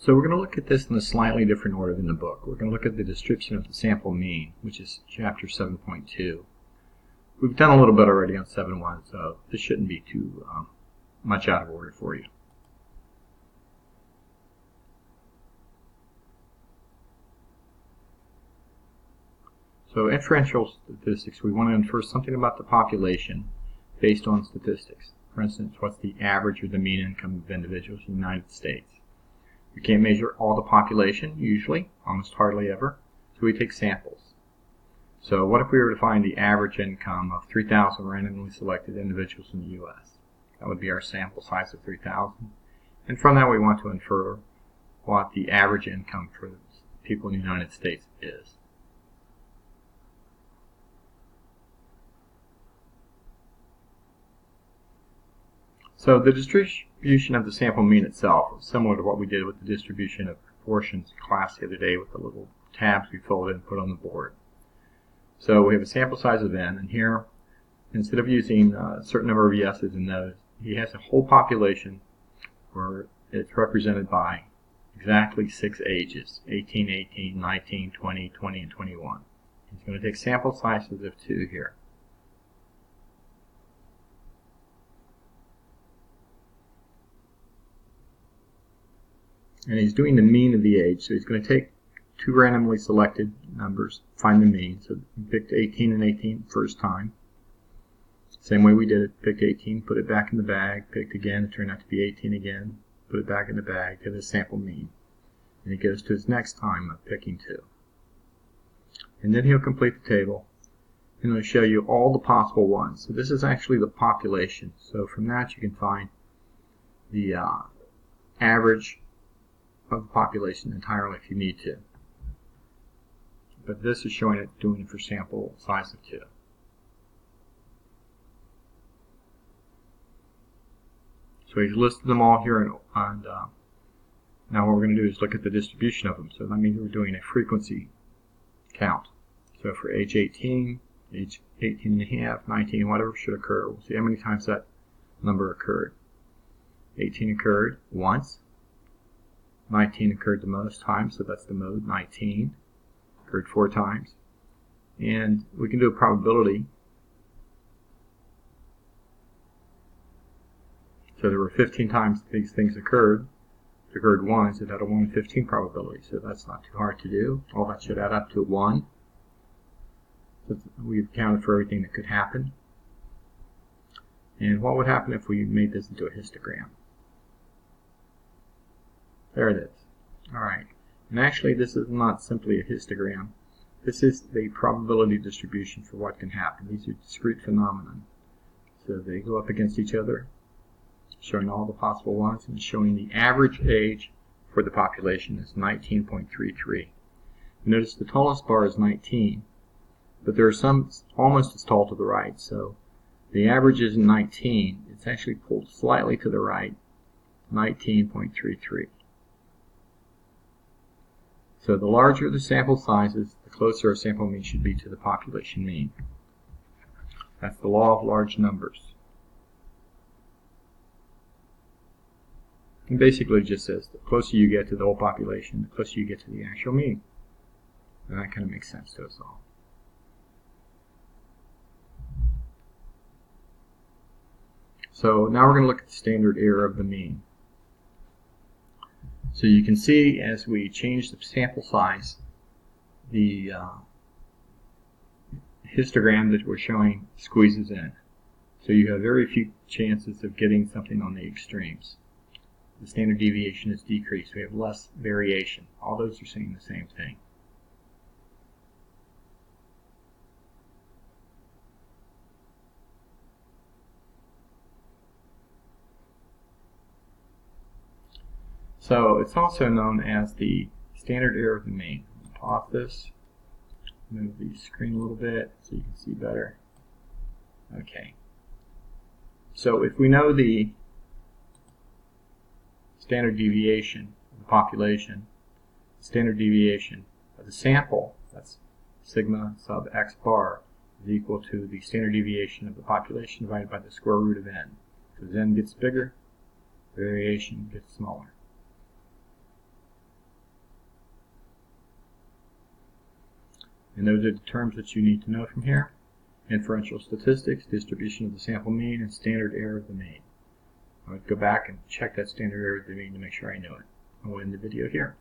So we're going to look at this in a slightly different order than the book. We're going to look at the description of the sample mean, which is chapter 7.2. We've done a little bit already on 7.1, so this shouldn't be too much out of order for you. So inferential statistics, we want to infer something about the population based on statistics. For instance, what's the average or the mean income of individuals in the United States? We can't measure all the population, usually, almost hardly ever, so we take samples. So what if we were to find the average income of 3,000 randomly selected individuals in the U.S.? That would be our sample size of 3,000. And from that we want to infer what the average income for people in the United States is. So the distribution of the sample mean itself is similar to what we did with the distribution of proportions class the other day with the little tabs we folded and put on the board. So we have a sample size of n, and here, instead of using a certain number of yeses and nos, he has a whole population where it's represented by exactly 6 ages, 18, 18, 19, 20, 20, and 21. He's going to take sample sizes of 2 here. And he's doing the mean of the age, so he's going to take 2 randomly selected numbers, find the mean. So we picked 18 and 18 first time. Same way we did it, picked 18, put it back in the bag, picked again, it turned out to be 18 again, put it back in the bag, get a sample mean. And he goes to his next time of picking 2. And then he'll complete the table, and it'll show you all the possible ones. So this is actually the population. So from that you can find the average of the population entirely if you need to. But this is showing it doing it for sample size of 2. So he's listed them all here, and now what we're going to do is look at the distribution of them. So that means we're doing a frequency count. So for age 18, age 18 and a half, 19, whatever should occur, we'll see how many times that number occurred. 18 occurred once. 19 occurred the most times, so that's the mode. 19 occurred 4 times. And we can do a probability. So there were 15 times these things occurred. If it occurred once, it had a 1 in 15 probability, so that's not too hard to do. All that should add up to 1. So we've counted for everything that could happen. And what would happen if we made this into a histogram? There it is. Alright. And actually this is not simply a histogram. This is the probability distribution for what can happen. These are discrete phenomena. So they go up against each other, showing all the possible ones, and showing the average age for the population is 19.33. Notice the tallest bar is 19, but there are some almost as tall to the right. So the average is 19. It's actually pulled slightly to the right, 19.33. So the larger the sample sizes, the closer our sample mean should be to the population mean. That's the law of large numbers. And basically it just says the closer you get to the whole population, the closer you get to the actual mean. And that kind of makes sense to us all. So now we're going to look at the standard error of the mean. So you can see as we change the sample size, the histogram that we're showing squeezes in. So you have very few chances of getting something on the extremes. The standard deviation is decreased. We have less variation. All those are saying the same thing. So it's also known as the standard error of the mean. Pause this, move the screen a little bit so you can see better. Okay. So if we know the standard deviation of the population, standard deviation of the sample, that's sigma sub x bar, is equal to the standard deviation of the population divided by the square root of n. So as n gets bigger, variation gets smaller. And those are the terms that you need to know from here: inferential statistics, distribution of the sample mean, and standard error of the mean. I would go back and check that standard error of the mean to make sure I know it. I'll end the video here.